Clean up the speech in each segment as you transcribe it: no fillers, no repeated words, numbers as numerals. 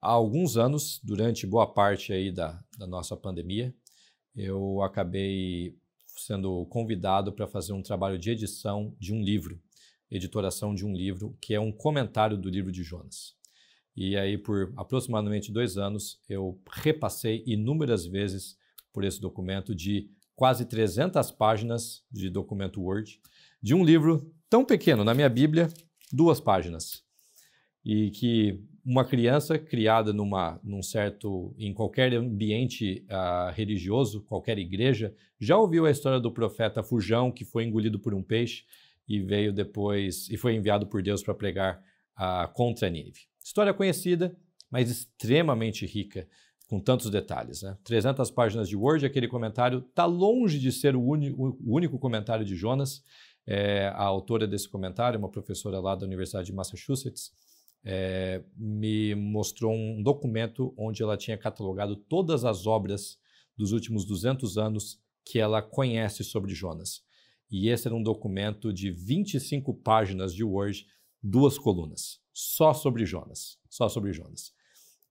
Há alguns anos, durante boa parte aí da nossa pandemia, eu acabei sendo convidado para fazer um trabalho de edição de um livro, editoração de um livro, que é um comentário do livro de Jonas. E aí, por aproximadamente 2 anos, eu repassei inúmeras vezes por esse documento de quase 300 páginas de documento Word, de um livro tão pequeno, na minha Bíblia, 2 páginas. E que uma criança criada em qualquer ambiente religioso, qualquer igreja, já ouviu a história do profeta Fujão, que foi engolido por um peixe e veio depois e foi enviado por Deus para pregar contra Nínive. História conhecida, mas extremamente rica, com tantos detalhes, né? 300 páginas de Word, aquele comentário está longe de ser o único comentário de Jonas. A autora desse comentário, uma professora lá da Universidade de Massachusetts, me mostrou um documento onde ela tinha catalogado todas as obras dos últimos 200 anos que ela conhece sobre Jonas. E esse era um documento de 25 páginas de Word, 2 colunas, só sobre Jonas, só sobre Jonas.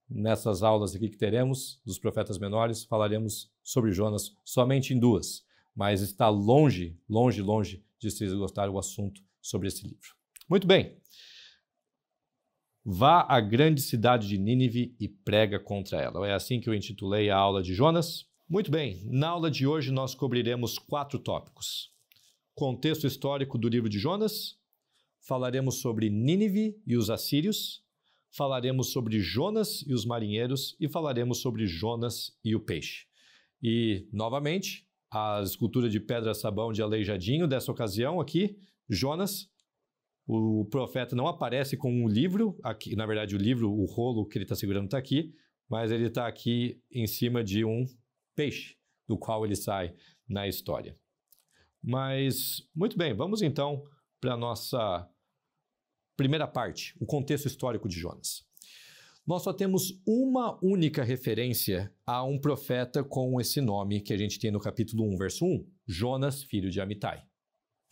Nessas aulas aqui que teremos dos profetas menores, falaremos sobre Jonas somente em 2, mas está longe, longe, longe de se esgotar o assunto sobre esse livro. Muito bem. Vá à grande cidade de Nínive e prega contra ela. É assim que eu intitulei a aula de Jonas. Muito bem, na aula de hoje nós cobriremos 4 tópicos. Contexto histórico do livro de Jonas, falaremos sobre Nínive e os assírios, falaremos sobre Jonas e os marinheiros e falaremos sobre Jonas e o peixe. E, novamente, a escultura de pedra-sabão de Aleijadinho, dessa ocasião aqui, Jonas. O profeta não aparece com um livro, aqui, na verdade o livro, o rolo que ele está segurando está aqui, mas ele está aqui em cima de um peixe, do qual ele sai na história. Mas, muito bem, vamos então para a nossa primeira parte, o contexto histórico de Jonas. Nós só temos uma única referência a um profeta com esse nome que a gente tem no capítulo 1, verso 1, Jonas, filho de Amitai.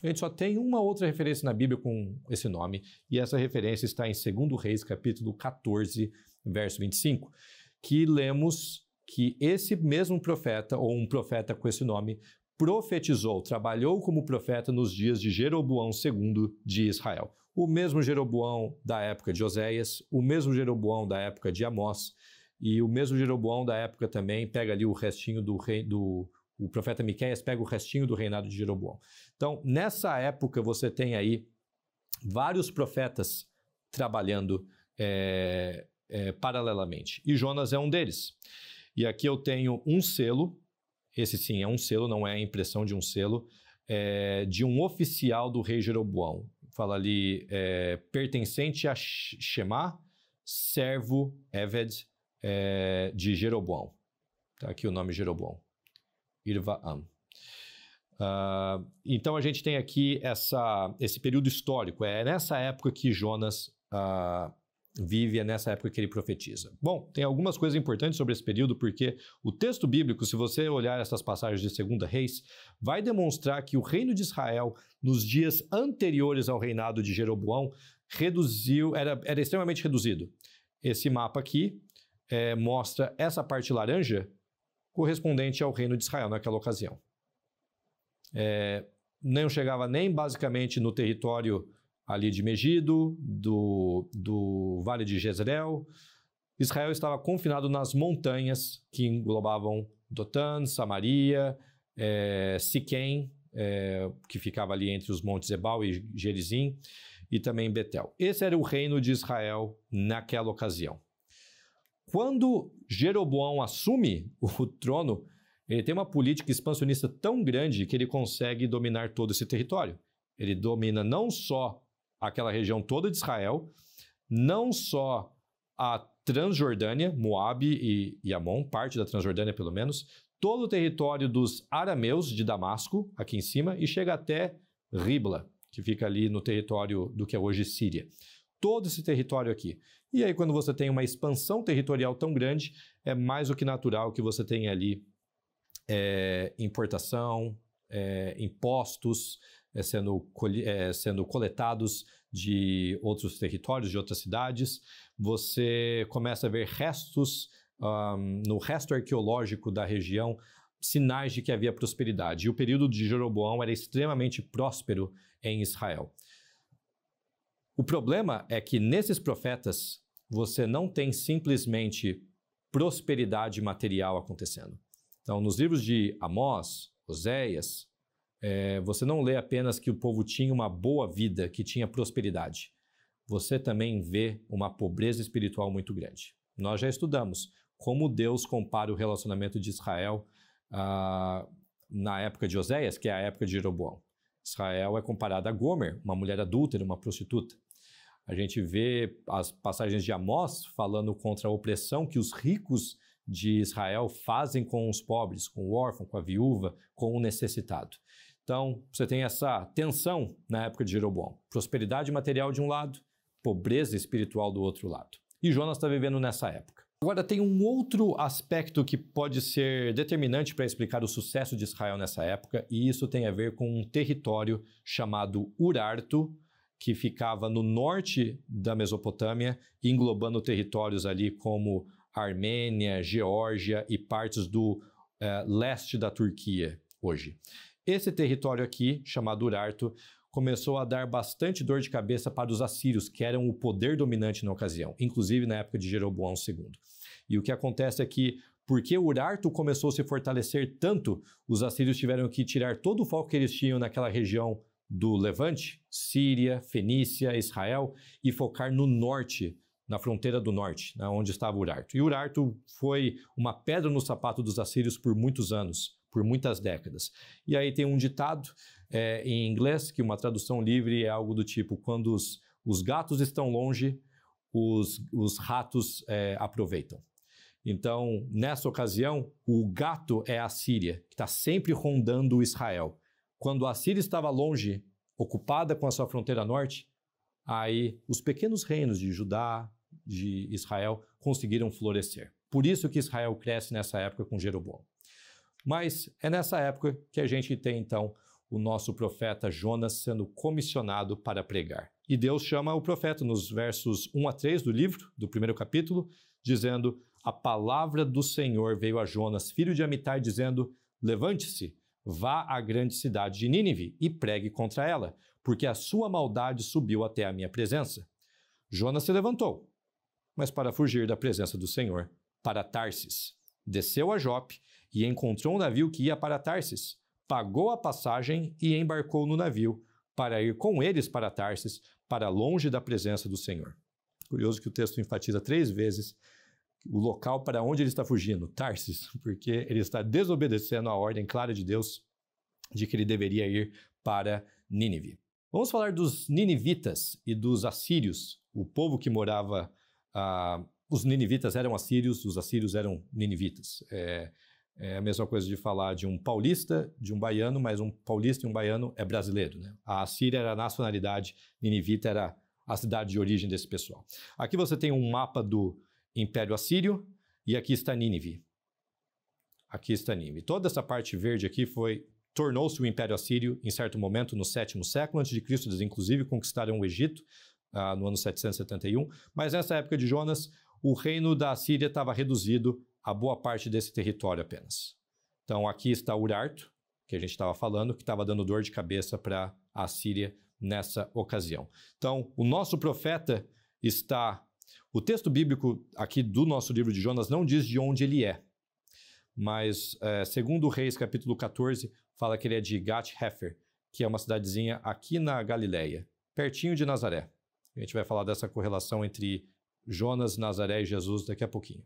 A gente só tem uma outra referência na Bíblia com esse nome, e essa referência está em 2 Reis, capítulo 14, verso 25, que lemos que esse mesmo profeta, ou um profeta com esse nome, profetizou, trabalhou como profeta nos dias de Jeroboão II de Israel. O mesmo Jeroboão da época de Oséias, o mesmo Jeroboão da época de Amós, e o mesmo Jeroboão da época também pega ali o restinho o profeta Miqueias pega o restinho do reinado de Jeroboão. Então, nessa época, você tem aí vários profetas trabalhando paralelamente. E Jonas é um deles. E aqui eu tenho um selo, esse sim é um selo, não é a impressão de um selo, de um oficial do rei Jeroboão. Fala ali, pertencente a Shema, servo Eved de Jeroboão. Tá aqui o nome Jeroboão. Irvaam. Então a gente tem aqui esse período histórico, é nessa época que Jonas vive, é nessa época que ele profetiza. Bom, tem algumas coisas importantes sobre esse período, porque o texto bíblico, se você olhar essas passagens de 2 Reis, vai demonstrar que o reino de Israel, nos dias anteriores ao reinado de Jeroboão, era extremamente reduzido. Esse mapa aqui mostra essa parte laranja correspondente ao reino de Israel naquela ocasião. Não chegava nem basicamente no território ali de Megido, do Vale de Jezreel. Israel estava confinado nas montanhas que englobavam Dotã, Samaria, Siquém, que ficava ali entre os montes Ebal e Gerizim, e também Betel. Esse era o reino de Israel naquela ocasião. Quando Jeroboão assume o trono, ele tem uma política expansionista tão grande que ele consegue dominar todo esse território. Ele domina não só aquela região toda de Israel, não só a Transjordânia, Moabe e Amon, parte da Transjordânia pelo menos, todo o território dos arameus de Damasco, aqui em cima, e chega até Ribla, que fica ali no território do que é hoje Síria. Todo esse território aqui. E aí, quando você tem uma expansão territorial tão grande, é mais do que natural que você tenha ali importação, impostos sendo coletados de outros territórios, de outras cidades, você começa a ver restos, no resto arqueológico da região, sinais de que havia prosperidade. E o período de Jeroboão era extremamente próspero em Israel. O problema é que nesses profetas você não tem simplesmente prosperidade material acontecendo. Então, nos livros de Amós, Oséias, você não lê apenas que o povo tinha uma boa vida, que tinha prosperidade. Você também vê uma pobreza espiritual muito grande. Nós já estudamos como Deus compara o relacionamento de Israel na época de Oséias, que é a época de Jeroboão. Israel é comparado a Gomer, uma mulher adúltera, uma prostituta. A gente vê as passagens de Amós falando contra a opressão que os ricos de Israel fazem com os pobres, com o órfão, com a viúva, com o necessitado. Então, você tem essa tensão na época de Jeroboão. Prosperidade material de um lado, pobreza espiritual do outro lado. E Jonas está vivendo nessa época. Agora, tem um outro aspecto que pode ser determinante para explicar o sucesso de Israel nessa época, e isso tem a ver com um território chamado Urartu, que ficava no norte da Mesopotâmia, englobando territórios ali como Armênia, Geórgia e partes do leste da Turquia hoje. Esse território aqui, chamado Urartu, começou a dar bastante dor de cabeça para os assírios, que eram o poder dominante na ocasião, inclusive na época de Jeroboão II. E o que acontece é que, porque Urartu começou a se fortalecer tanto, os assírios tiveram que tirar todo o foco que eles tinham naquela região do Levante, Síria, Fenícia, Israel, e focar no norte, na fronteira do norte, onde estava Urartu. E Urartu foi uma pedra no sapato dos assírios por muitos anos, por muitas décadas. E aí tem um ditado em inglês, que uma tradução livre é algo do tipo: quando os gatos estão longe, os ratos aproveitam. Então, nessa ocasião, o gato é a Síria, que está sempre rondando Israel. Quando a Síria estava longe, ocupada com a sua fronteira norte, aí os pequenos reinos de Judá, de Israel, conseguiram florescer. Por isso que Israel cresce nessa época com Jeroboão. Mas é nessa época que a gente tem, então, o nosso profeta Jonas sendo comissionado para pregar. E Deus chama o profeta nos versos 1 a 3 do livro, do primeiro capítulo, dizendo: a palavra do Senhor veio a Jonas, filho de Amitai, dizendo: levante-se, vá à grande cidade de Nínive e pregue contra ela, porque a sua maldade subiu até a minha presença. Jonas se levantou, mas para fugir da presença do Senhor, para Tarsis. Desceu a Jope e encontrou um navio que ia para Tarsis. Pagou a passagem e embarcou no navio para ir com eles para Tarsis, para longe da presença do Senhor. Curioso que o texto enfatiza 3 vezes o local para onde ele está fugindo, Tarsis, porque ele está desobedecendo a ordem clara de Deus de que ele deveria ir para Nínive. Vamos falar dos ninivitas e dos assírios, o povo que morava... os ninivitas eram assírios, os assírios eram ninivitas. É a mesma coisa de falar de um paulista, de um baiano, mas um paulista e um baiano é brasileiro, né? A Assíria era a nacionalidade, ninivita era a cidade de origem desse pessoal. Aqui você tem um mapa do Império Assírio e aqui está Nínive. Aqui está Nínive. Toda essa parte verde aqui tornou-se o Império Assírio em certo momento no 7º século a.C., eles inclusive conquistaram o Egito no ano 771, mas nessa época de Jonas, o reino da Assíria estava reduzido a boa parte desse território apenas. Então aqui está Urartu, que a gente estava falando, que estava dando dor de cabeça para a Assíria nessa ocasião. Então o nosso profeta está... O texto bíblico aqui do nosso livro de Jonas não diz de onde ele é, mas segundo Reis capítulo 14, fala que ele é de Gat-Hefer, que é uma cidadezinha aqui na Galileia, pertinho de Nazaré. A gente vai falar dessa correlação entre Jonas, Nazaré e Jesus daqui a pouquinho.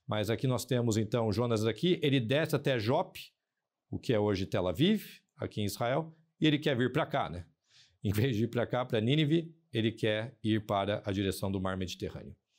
Mas aqui nós temos então Jonas aqui, ele desce até Jope, o que é hoje Tel Aviv, aqui em Israel, e ele quer vir para cá, né? Em vez de ir para cá, para Nínive, ele quer ir para a direção do Mar Mediterrâneo.